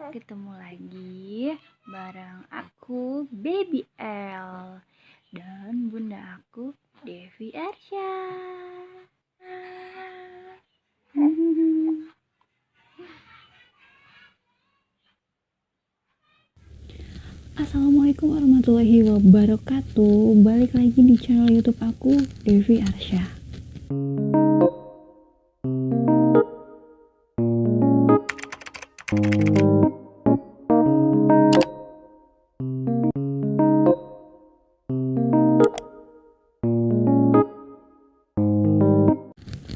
Ketemu lagi bareng aku Baby L dan bunda aku Devi Arsya. Assalamualaikum warahmatullahi wabarakatuh. Balik lagi di channel YouTube aku Devi Arsya.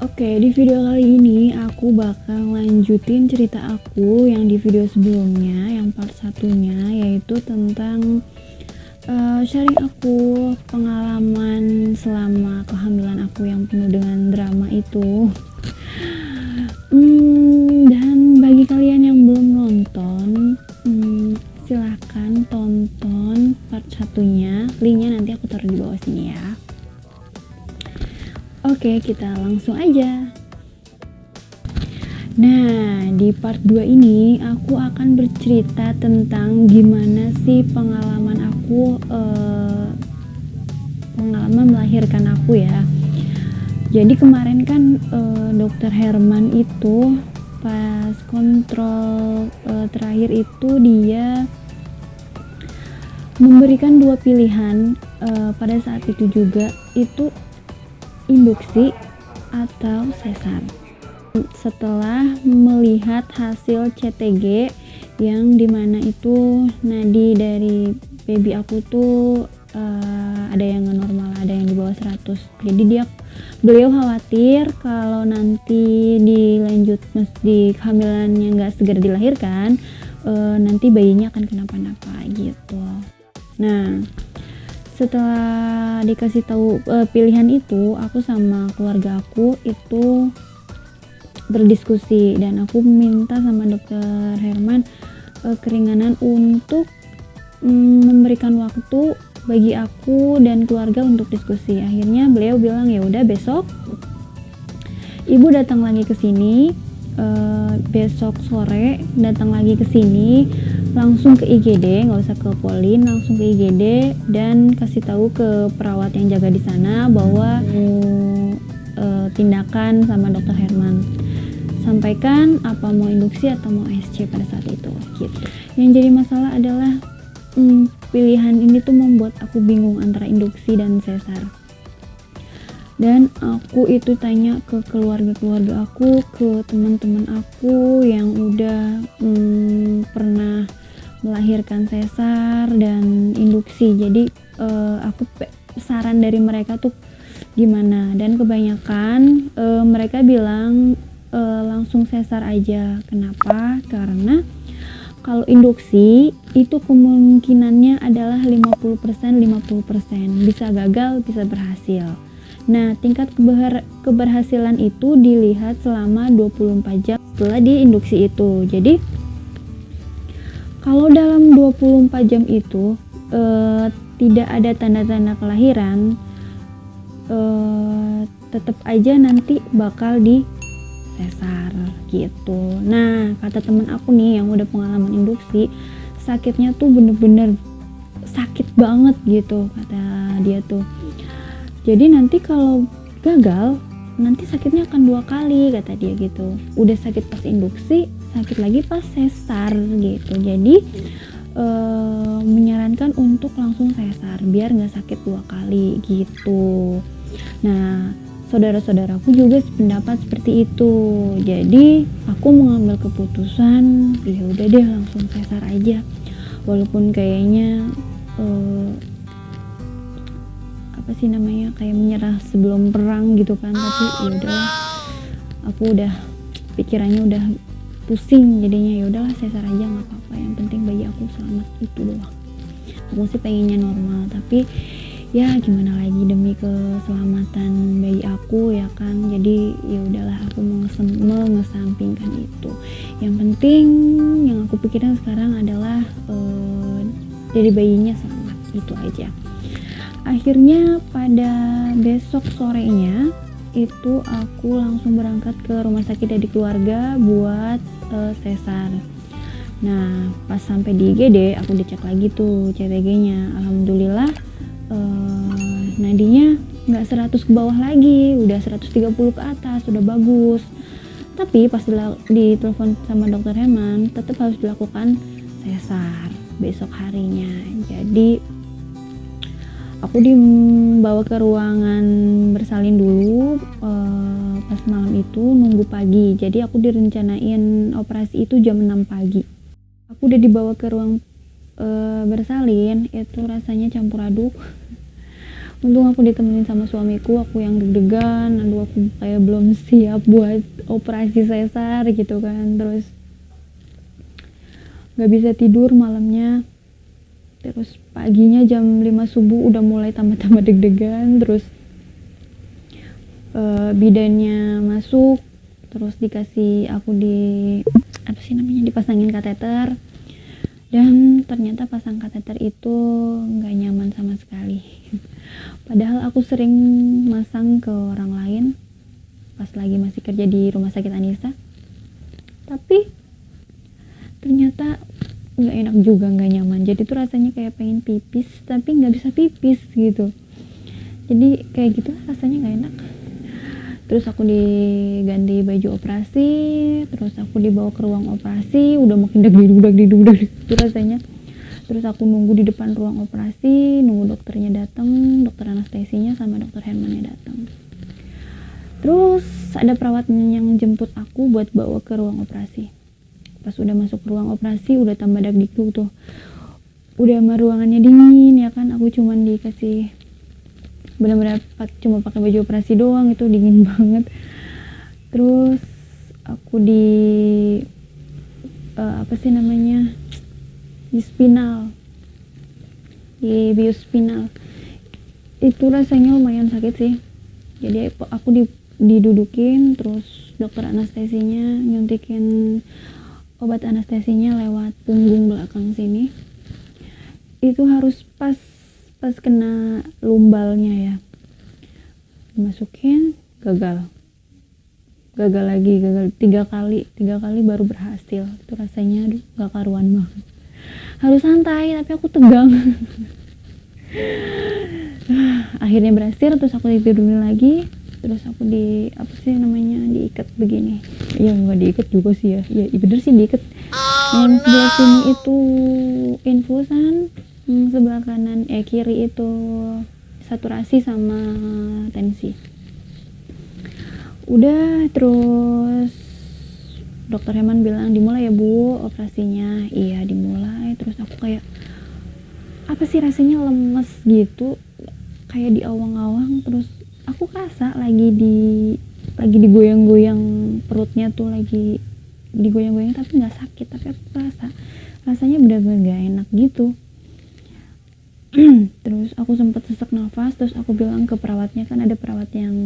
Oke, di video kali ini aku bakal lanjutin cerita aku yang di video sebelumnya, yang part satunya, yaitu tentang sharing aku pengalaman selama kehamilan aku yang penuh dengan drama itu. Dan bagi kalian yang belum nonton, silahkan tonton part satunya, linknya nanti aku taruh di bawah sini ya. Oke, kita langsung aja. Nah, di part 2 ini aku akan bercerita tentang gimana sih pengalaman aku, pengalaman melahirkan aku ya. Jadi kemarin kan dokter Herman itu pas kontrol terakhir itu dia memberikan 2 pilihan pada saat itu juga, itu induksi atau sesar. Setelah melihat hasil CTG yang dimana itu nadi dari baby aku tuh ada yang nggak normal, ada yang di bawah 100. Jadi beliau khawatir kalau nanti dilanjut di kehamilannya nggak segera dilahirkan, nanti bayinya akan kenapa-napa gitu. Nah, setelah dikasih tahu pilihan itu, aku sama keluarga aku itu berdiskusi dan aku minta sama dokter Herman keringanan untuk memberikan waktu bagi aku dan keluarga untuk diskusi. Akhirnya beliau bilang ya udah besok ibu datang lagi ke sini, besok sore datang lagi ke sini, langsung ke IGD, nggak usah ke Polin, langsung ke IGD dan kasih tahu ke perawat yang jaga di sana bahwa tindakan sama dokter Herman. Sampaikan apa mau induksi atau mau SC pada saat itu gitu. Yang jadi masalah adalah pilihan ini tuh membuat aku bingung antara induksi dan sesar. Dan aku itu tanya ke keluarga aku, ke teman-teman aku yang udah pernah melahirkan sesar dan induksi. Jadi aku saran dari mereka tuh gimana, dan kebanyakan mereka bilang langsung sesar aja. Kenapa? Karena kalau induksi itu kemungkinannya adalah 50%, bisa gagal, bisa berhasil. Nah, tingkat keberhasilan itu dilihat selama 24 jam setelah diinduksi itu. Jadi kalau dalam 24 jam itu tidak ada tanda-tanda kelahiran, tetap aja nanti bakal di sesar gitu. Nah, kata temen aku nih yang udah pengalaman induksi, sakitnya tuh bener-bener sakit banget gitu kata dia tuh. Jadi nanti kalau gagal, nanti sakitnya akan 2 kali kata dia gitu. Udah sakit pas induksi, sakit lagi pas sesar gitu. Jadi menyarankan untuk langsung sesar biar nggak sakit 2 kali gitu. Nah, saudara-saudaraku juga sependapat seperti itu. Jadi aku mengambil keputusan ya udah deh langsung sesar aja. Walaupun kayaknya kayak menyerah sebelum perang gitu kan, tapi ya udahlah. Aku udah pikirannya udah pusing jadinya, ya udahlah sesar aja nggak apa-apa. Yang penting bayi aku selamat, itu doang. Aku sih pengennya normal, tapi ya gimana lagi demi keselamatan bayi aku ya kan. Jadi ya udahlah aku mengesampingkan itu. Yang penting yang aku pikirkan sekarang adalah jadi bayinya selamat, itu aja. Akhirnya pada besok sorenya itu aku langsung berangkat ke rumah sakit dari keluarga buat sesar. Nah pas sampai di IGD aku dicek lagi tuh CTG-nya. Alhamdulillah nadinya nggak 100 ke bawah lagi, udah 130 ke atas, udah bagus. Tapi pas ditelepon sama dokter Herman, tetap harus dilakukan sesar besok harinya. Jadi aku dibawa ke ruangan bersalin dulu pas malam itu, nunggu pagi. Jadi aku direncanain operasi itu jam 6 pagi. Aku udah dibawa ke ruang bersalin, itu rasanya campur aduk. Untung aku ditemenin sama suamiku, aku yang deg-degan, aduh aku kayak belum siap buat operasi sesar gitu kan. Terus gak bisa tidur malamnya. Terus paginya jam 5 subuh udah mulai tambah-tambah deg-degan. Terus bidannya masuk, terus dikasih aku dipasangin kateter. Dan ternyata pasang kateter itu gak nyaman sama sekali. Padahal aku sering masang ke orang lain pas lagi masih kerja di rumah sakit Anissa. Tapi ternyata gak enak juga, gak nyaman. Jadi tuh rasanya kayak pengen pipis tapi gak bisa pipis gitu. Jadi kayak gitu rasanya gak enak. Terus aku diganti baju operasi, terus aku dibawa ke ruang operasi, udah makin deg-deg itu rasanya. Terus aku nunggu di depan ruang operasi, nunggu dokternya datang, dokter anestesinya sama dokter Hermannya datang. Terus ada perawatnya yang jemput aku buat bawa ke ruang operasi. Pas udah masuk ruang operasi udah tambah deg-deg tuh. Udah sama ruangannya dingin ya kan, aku cuman dikasih benar-benar cuma pakai baju operasi doang, itu dingin banget. Terus aku di di spinal, di bius spinal. Itu rasanya lumayan sakit sih. Jadi aku didudukin, terus dokter anestesinya nyuntikin obat anestesinya lewat punggung belakang sini. Itu harus pas kena lumbalnya ya, dimasukin, gagal lagi, gagal 3 kali baru berhasil. Itu rasanya aduh gak karuan banget. Harus santai tapi aku tegang. Akhirnya berhasil, terus aku ditidurin lagi, terus aku diikat begini. Ya nggak diikat juga sih ya, bener sih diikat. Yang sebelah sini itu infusan, sebelah kanan kiri itu saturasi sama tensi. Udah, terus dokter Herman bilang dimulai ya Bu operasinya. Iya dimulai. Terus aku kayak apa sih, rasanya lemes gitu, kayak di awang-awang. Terus aku rasa lagi digoyang-goyang perutnya tuh, lagi digoyang-goyang tapi nggak sakit, tapi aku rasanya benar-benar gak enak gitu. Terus aku sempat sesak nafas, terus aku bilang ke perawatnya, kan ada perawat yang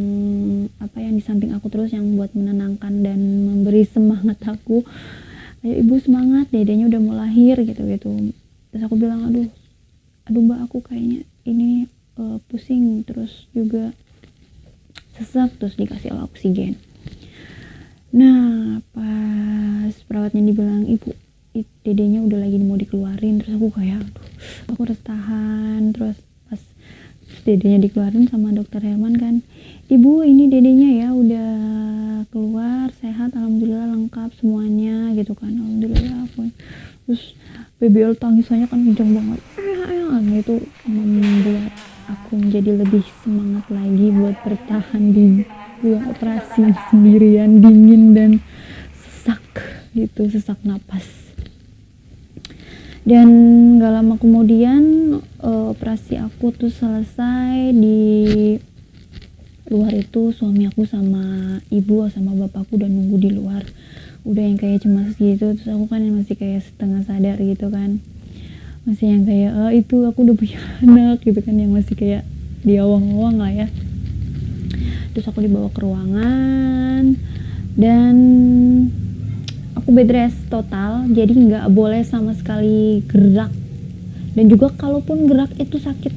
di samping aku terus yang buat menenangkan dan memberi semangat aku. Ayo Ibu semangat, dedenya udah mau lahir gitu. Terus aku bilang aduh Mbak, aku kayaknya ini pusing, terus juga sesak, terus dikasih oksigen. Nah pas perawatnya dibilang Ibu dedenya udah lagi mau dikeluarin, terus aku kayak aku harus tahan. Terus pas dedenya dikeluarin sama dokter Herman kan, Ibu ini dedenya ya udah keluar sehat, alhamdulillah lengkap semuanya gitu kan, alhamdulillah. Terus BBL tangisannya kan kenceng banget, itu membuat aku menjadi lebih semangat lagi buat bertahan di ruang operasi sendirian, dingin dan sesak napas. Dan gak lama kemudian operasi aku tuh selesai. Di luar itu suami aku sama ibu sama bapakku udah nunggu di luar, udah yang kayak cemas gitu. Terus aku kan yang masih kayak setengah sadar gitu kan, masih yang kayak itu aku udah punya anak gitu kan, yang masih kayak di awang-awang lah ya. Terus aku dibawa ke ruangan dan aku bed rest total, jadi nggak boleh sama sekali gerak, dan juga kalaupun gerak itu sakit.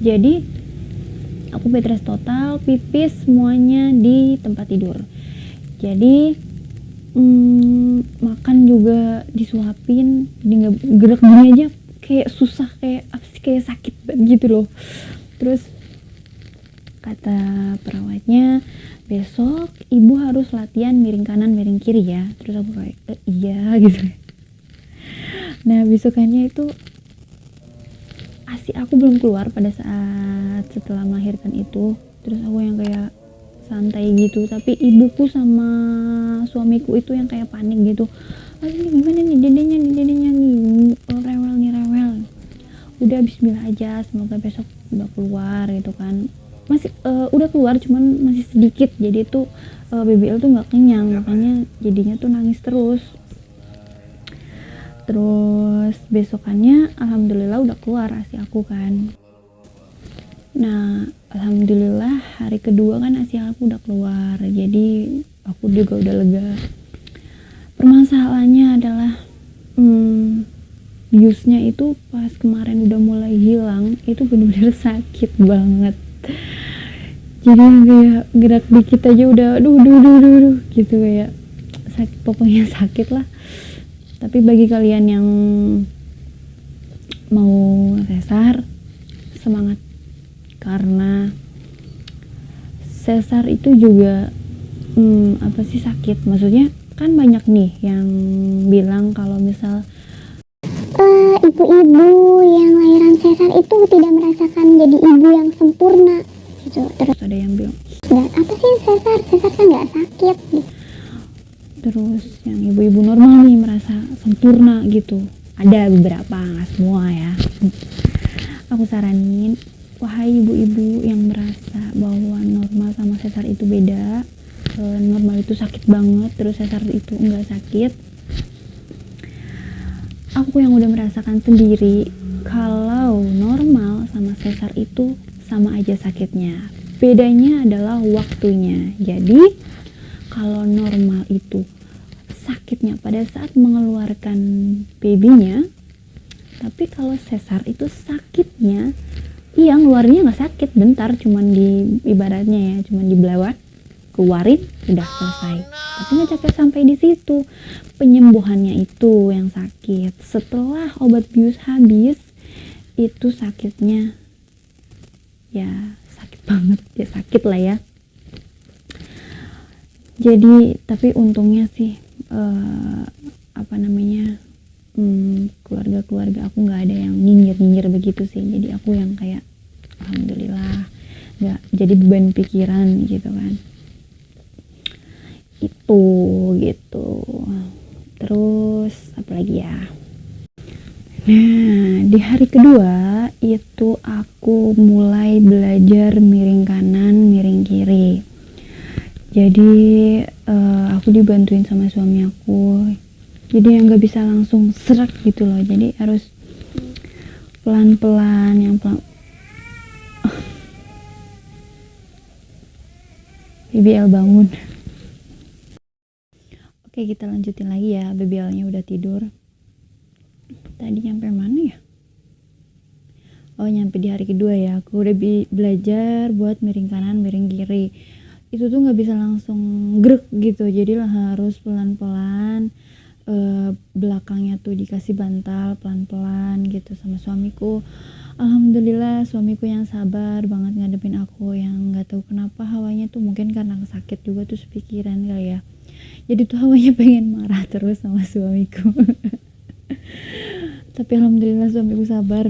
Jadi aku bed rest total, pipis semuanya di tempat tidur. Jadi makan juga disuapin, jadi nggak gerak gini aja kayak susah, kayak apa sih, kayak sakit gitu loh. Terus kata perawatnya, besok ibu harus latihan miring kanan miring kiri ya. Terus aku kayak iya gitu. Nah besokannya itu ASI aku belum keluar pada saat setelah melahirkan itu. Terus aku yang kayak santai gitu, tapi ibuku sama suamiku itu yang kayak panik gitu. Ini gimana nih dedenya nih, rewel. Udah bismillah aja, semoga besok udah keluar gitu kan. Masih udah keluar cuman masih sedikit, jadi tuh BBL tuh nggak kenyang, makanya jadinya tuh nangis terus. Terus besokannya alhamdulillah udah keluar ASI aku kan. Nah alhamdulillah hari kedua kan ASI aku udah keluar, jadi aku juga udah lega. Permasalahannya adalah biusnya itu pas kemarin udah mulai hilang, itu bener-bener sakit banget. Jadi kayak gerak dikit aja udah aduh gitu, kayak sakit, pokoknya sakit lah. Tapi bagi kalian yang mau sesar, semangat, karena sesar itu juga apa sih, sakit. Maksudnya kan banyak nih yang bilang kalau misal ibu-ibu yang lahiran sesar itu tidak merasakan jadi ibu yang sempurna gitu. Terus ada yang bilang apa sih sesar kan nggak sakit gitu. Terus yang ibu-ibu normal nih merasa sempurna gitu. Ada beberapa, nggak semua ya. Aku saranin, wahai ibu-ibu yang merasa bahwa normal sama sesar itu beda, normal itu sakit banget, terus sesar itu enggak sakit. Aku yang udah merasakan sendiri, kalau normal sama sesar itu sama aja sakitnya. Bedanya adalah waktunya. Jadi kalau normal itu sakitnya pada saat mengeluarkan babynya, tapi kalau sesar itu sakitnya ngeluarnya nggak sakit, bentar, cuman di ibaratnya ya, cuman dibelawat, keluarin, udah selesai. Tapi nggak capek sampai di situ, penyembuhannya itu yang sakit. Setelah obat bius habis, itu sakitnya ya sakit banget, ya sakit lah ya. Jadi tapi untungnya sih keluarga aku nggak ada yang nyinyir begitu sih. Jadi aku yang kayak alhamdulillah nggak jadi beban pikiran gitu kan. Itu gitu. Terus apa lagi ya? Nah di hari kedua itu aku mulai belajar miring kanan miring kiri. Jadi aku dibantuin sama suami aku, jadi yang nggak bisa langsung serak gitu loh, jadi harus pelan-pelan, yang pelan. BBL bangun. Oke, kita lanjutin lagi ya. BBL-nya udah tidur. Tadi nyampe mana ya? Oh, nyampe di hari kedua ya. Aku udah belajar buat miring kanan miring kiri. Itu tuh nggak bisa langsung grek gitu, jadi lah harus pelan-pelan. Belakangnya tuh dikasih bantal pelan-pelan gitu sama suamiku. Alhamdulillah suamiku yang sabar banget ngadepin aku, yang nggak tahu kenapa hawanya tuh, mungkin karena sakit juga tuh sepikiran kali ya, jadi tuh hawanya pengen marah terus sama suamiku. Tapi alhamdulillah suamiku sabar.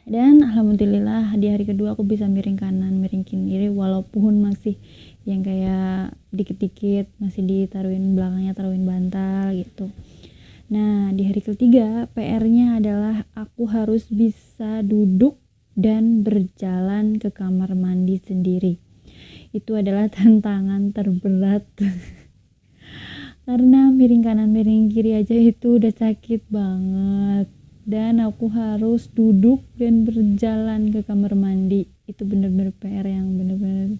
Dan alhamdulillah di hari kedua aku bisa miring kanan miring kiri, walaupun masih yang kayak dikit-dikit masih ditaruhin belakangnya, taruhin bantal gitu. Nah di hari ketiga PR-nya adalah aku harus bisa duduk dan berjalan ke kamar mandi sendiri. Itu adalah tantangan terberat. Karena miring kanan miring kiri aja itu udah sakit banget, dan aku harus duduk dan berjalan ke kamar mandi. Itu bener-bener PR yang bener-bener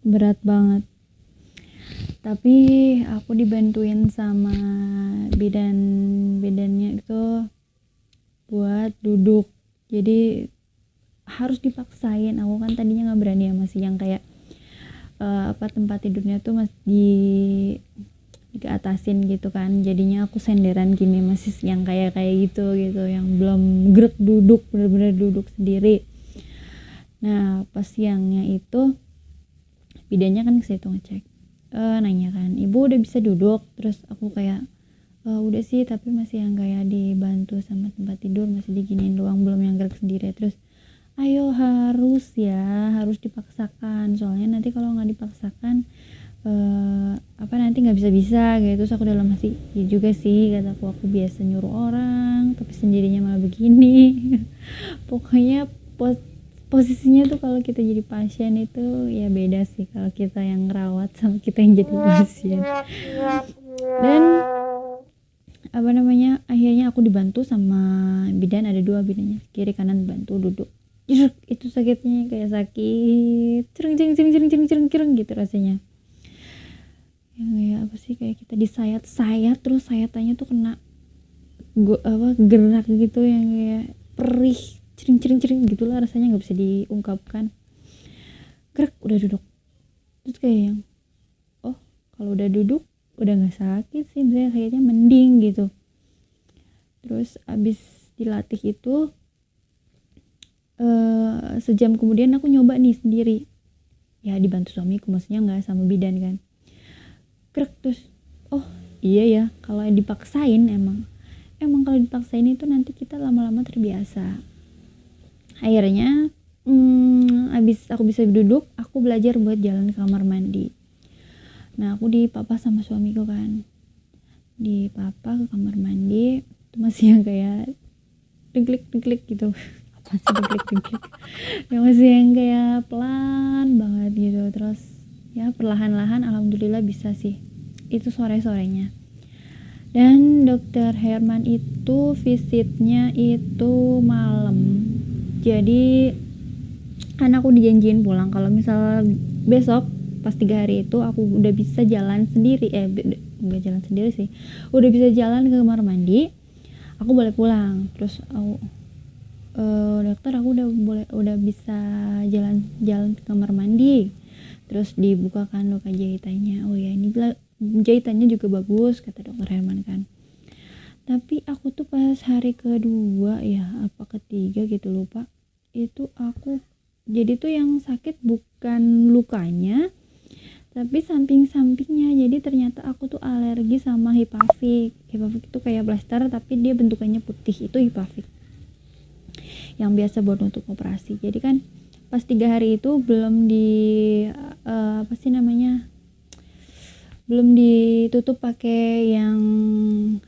berat banget. Tapi aku dibantuin sama bidannya itu buat duduk, jadi harus dipaksain. Aku kan tadinya nggak berani ya, masih yang kayak tempat tidurnya tuh masih diatasin gitu kan, jadinya aku senderan gini, masih yang kayak gitu yang belum gerak duduk, bener-bener duduk sendiri. Nah pas siangnya itu bidannya kan ke situ ngecek, nanya kan, ibu udah bisa duduk? Terus aku kayak udah sih, tapi masih yang kayak dibantu sama tempat tidur, masih diginiin doang, belum yang gerak sendiri. Terus ayo harus dipaksakan, soalnya nanti kalau nggak dipaksakan nanti nggak bisa gitu. Terus aku dalam hati, ya juga sih kataku, aku biasa nyuruh orang tapi sendirinya malah begini. Pokoknya posisinya tuh kalau kita jadi pasien itu ya beda sih, kalau kita yang ngerawat sama kita yang jadi pasien. Dan akhirnya aku dibantu sama bidan, ada 2 bidannya, kiri kanan, bantu duduk. Itu sakitnya kayak sakit cereng gitu rasanya, yang kayak apa sih, kayak kita disayat terus sayatannya tuh kena gerak gitu, yang kayak perih cering gitulah rasanya, nggak bisa diungkapkan. Gerak udah duduk, terus kayak yang kalau udah duduk udah nggak sakit sih, misalnya sakitnya mending gitu. Terus abis dilatih itu sejam kemudian aku nyoba nih sendiri, ya dibantu suamiku, maksudnya nggak sama bidan kan. Gerak terus, iya ya, kalau dipaksain emang kalau dipaksain itu nanti kita lama-lama terbiasa. Akhirnya abis aku bisa duduk, aku belajar buat jalan ke kamar mandi. Nah aku dipapa sama suamiku kan, dipapa ke kamar mandi, itu masih yang kayak dengklik gitu. Apa sih dengklik yang masih yang kayak pelan banget gitu. Terus ya perlahan-lahan alhamdulillah bisa sih, itu sore-sorenya. Dan dokter Herman itu visitnya itu malam, jadi kan aku dijanjiin pulang kalau misal besok pas 3 hari itu aku udah bisa jalan sendiri, enggak jalan sendiri sih, udah bisa jalan ke kamar mandi, aku boleh pulang. Terus aku dokter, aku udah bisa jalan ke kamar mandi. Terus dibukakan luka jahitannya, oh ya ini jahitannya juga bagus kata dokter Herman kan. Tapi aku tuh pas hari kedua ya apa ketiga gitu lupa, itu aku jadi tuh yang sakit bukan lukanya tapi samping-sampingnya. Jadi ternyata aku tuh alergi sama Hipavik itu kayak blaster tapi dia bentukannya putih, itu Hipavik yang biasa buat untuk operasi. Jadi kan pas 3 hari itu belum belum ditutup pakai yang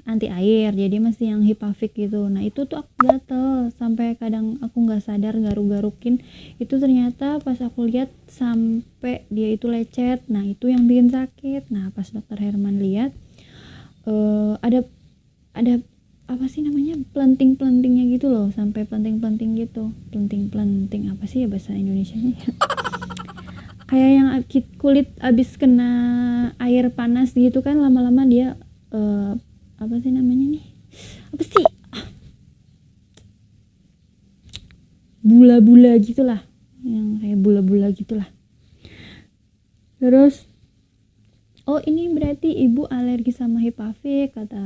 anti air, jadi masih yang Hipavik gitu. Nah itu tuh aku gatel sampai kadang aku nggak sadar garuk-garukin, itu ternyata pas aku lihat sampai dia itu lecet. Nah itu yang bikin sakit. Nah pas dokter Herman lihat ada apa sih namanya, pelenting-pelentingnya gitu loh, sampai pelenting gitu. Pelenting apa sih ya bahasa Indonesianya ya? Kayak yang kulit abis kena air panas gitu kan, lama-lama dia apa sih namanya nih, apa sih, bula-bula gitulah, yang kayak bula-bula gitulah. Terus ini berarti ibu alergi sama Hipavik kata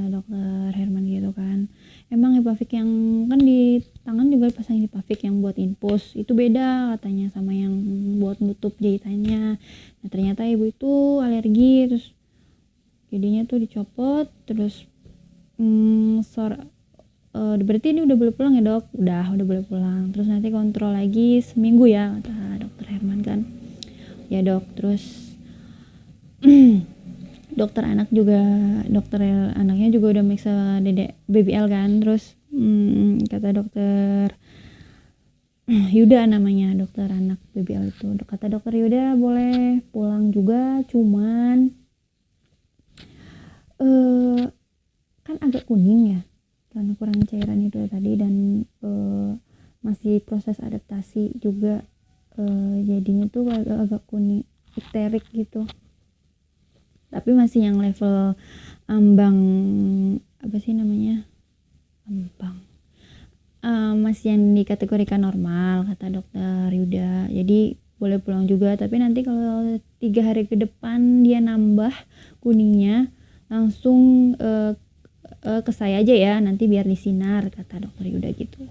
dokter Herman gitu kan. Emang Hipavik yang kan di tangan juga pasang Hipavik yang buat infus, itu beda katanya sama yang buat nutup jahitannya. Nah ternyata ibu itu alergi, terus jadinya tuh dicopot. Terus berarti ini udah boleh pulang ya dok? Udah boleh pulang. Terus nanti kontrol lagi seminggu ya kata dokter Herman kan. Ya dok. Terus dokter anaknya juga udah meriksa dedek BBL kan. Terus kata dokter Yuda namanya, dokter anak BBL itu, kata dokter Yuda boleh pulang juga, cuman kan agak kuning ya karena kurang cairan itu tadi, dan masih proses adaptasi juga, jadinya tuh agak kuning ikterik gitu, tapi masih yang level ambang, apa sih namanya, ambang, masih yang dikategorikan normal kata dokter Yuda. Jadi boleh pulang juga. Tapi nanti kalau 3 hari ke depan dia nambah kuningnya, langsung ke saya aja ya, nanti biar disinar, kata dokter Yuda gitu.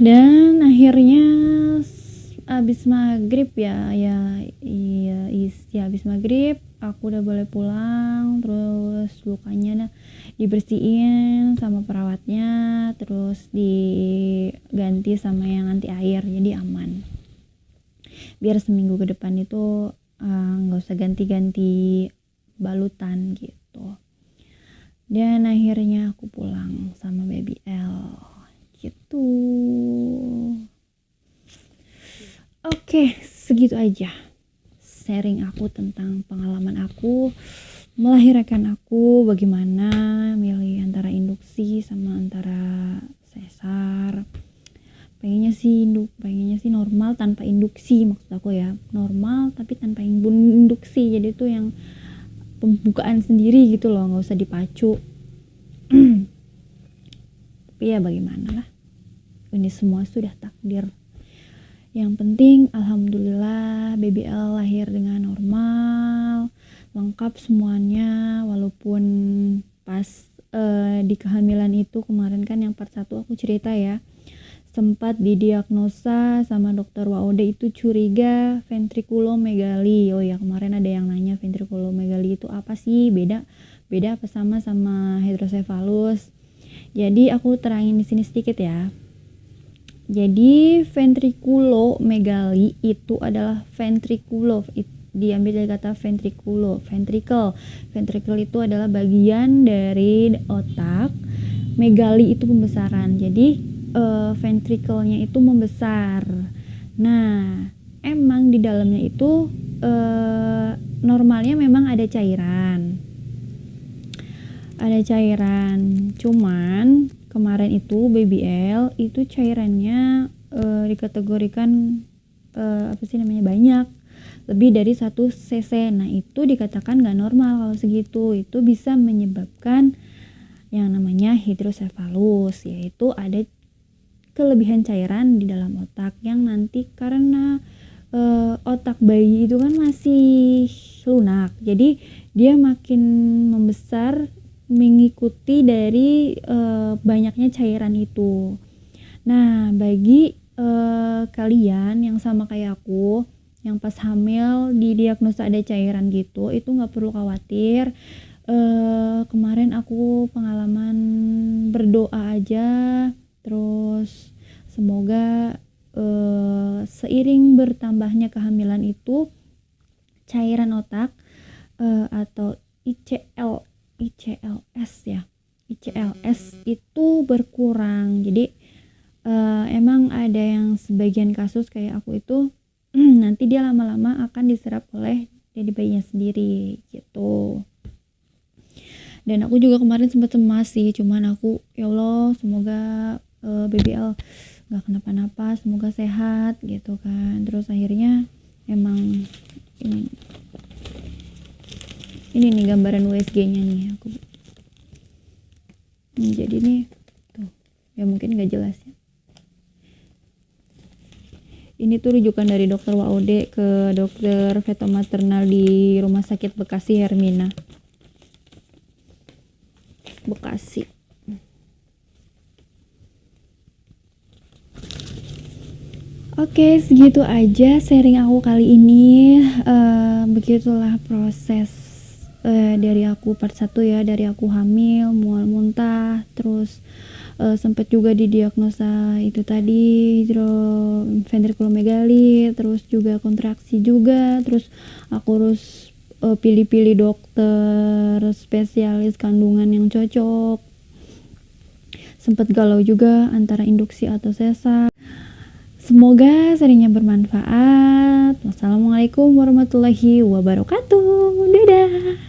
Dan akhirnya abis maghrib abis maghrib aku udah boleh pulang. Terus lukanya dibersihin sama perawatnya, terus diganti sama yang anti air, jadi aman. Biar seminggu ke depan itu nggak usah ganti-ganti balutan gitu. Dan akhirnya aku pulang sama baby L gitu. Oke, segitu aja sharing aku tentang pengalaman aku melahirkan aku, bagaimana milih antara induksi sama antara sesar. Pengennya sih normal tanpa induksi, maksud aku ya, normal tapi tanpa induksi, jadi itu yang pembukaan sendiri gitu loh, nggak usah dipacu. Tapi ya bagaimana lah, ini semua sudah takdir. Yang penting alhamdulillah baby L lahir dengan normal, lengkap semuanya. Walaupun pas di kehamilan itu kemarin kan yang part 1 aku cerita ya, sempat didiagnosa sama dokter WAOD itu curiga ventrikulomegali. Oh ya, kemarin ada yang nanya ventrikulomegali itu apa sih, beda apa sama hidrosefalus. Jadi aku terangin di sini sedikit ya. Jadi ventrikulomegali itu adalah diambil dari kata ventricle. Ventricle itu adalah bagian dari otak, megali itu pembesaran. Jadi ventricle-nya itu membesar. Nah, emang di dalamnya itu normalnya memang ada cairan. Cuman kemarin itu baby L itu cairannya dikategorikan banyak, lebih dari 1 cc. Nah, itu dikatakan gak normal kalau segitu. Itu bisa menyebabkan yang namanya hidrosefalus, yaitu ada kelebihan cairan di dalam otak yang nanti karena otak bayi itu kan masih lunak, jadi dia makin membesar mengikuti dari banyaknya cairan itu. Nah, bagi kalian yang sama kayak aku, yang pas hamil didiagnosa ada cairan gitu, itu nggak perlu khawatir. Kemarin aku pengalaman berdoa aja, terus semoga seiring bertambahnya kehamilan itu cairan otak atau ICLS itu berkurang. Jadi emang ada yang sebagian kasus kayak aku itu nanti dia lama-lama akan diserap oleh jadi bayinya sendiri gitu. Dan aku juga kemarin sempat cemas sih, cuman aku ya Allah semoga baby L gak kenapa-napa, semoga sehat gitu kan. Terus akhirnya emang ini nih gambaran USG-nya nih aku. Jadi nih tuh ya mungkin gak jelas ya. Ini tuh rujukan dari dokter WAOD ke dokter feto maternal di Rumah Sakit Bekasi Hermina, Bekasi. Oke, segitu aja sharing aku kali ini. Begitulah proses dari aku part 1 ya, dari aku hamil, mual muntah, terus sempat juga didiagnosa itu tadi ventrikulomegali, terus juga kontraksi juga, terus aku harus pilih-pilih dokter spesialis kandungan yang cocok. Sempat galau juga antara induksi atau sesar. Semoga sharingnya bermanfaat. Wassalamualaikum warahmatullahi wabarakatuh. Dadah.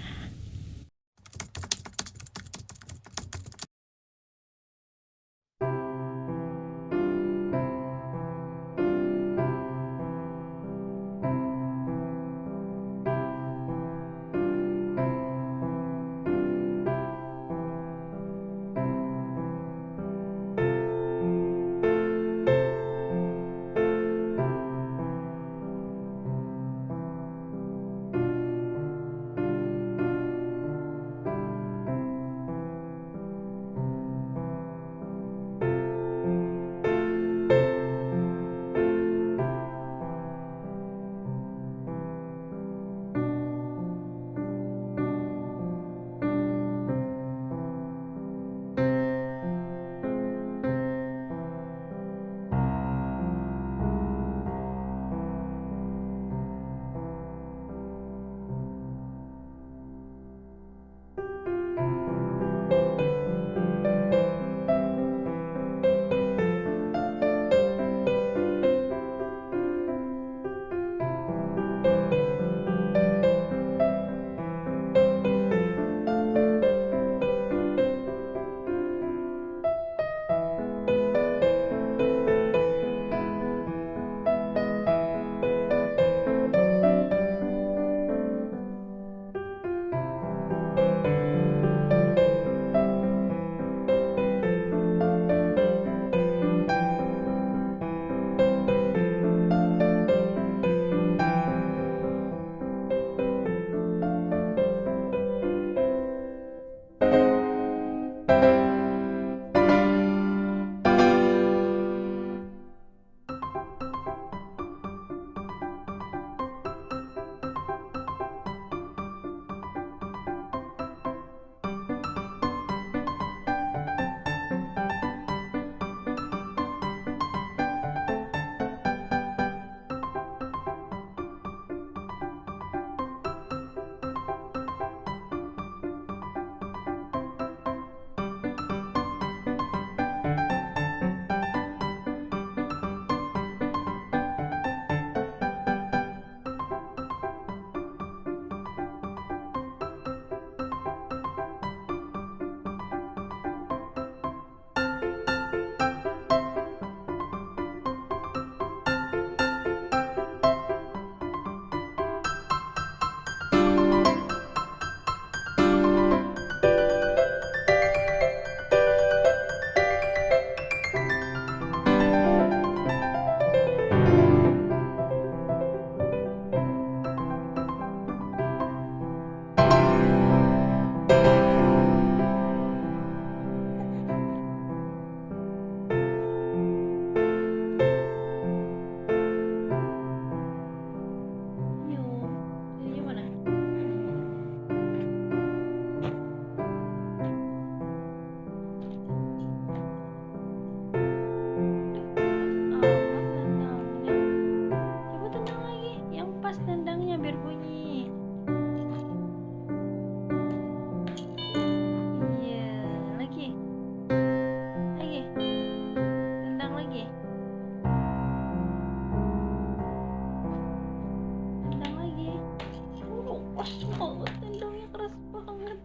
Oh, tendangnya keras banget.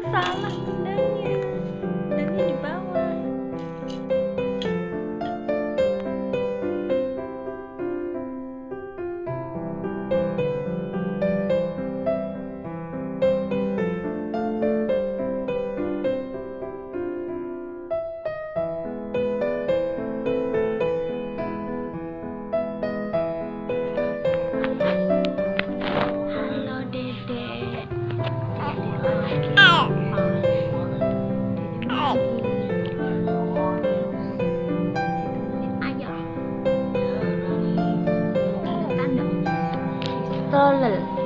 Salah tendangnya. Tendangnya di bawah. Halo Dede. Dede lagi. Dede lagi. Ayo. Tanda. Stroller.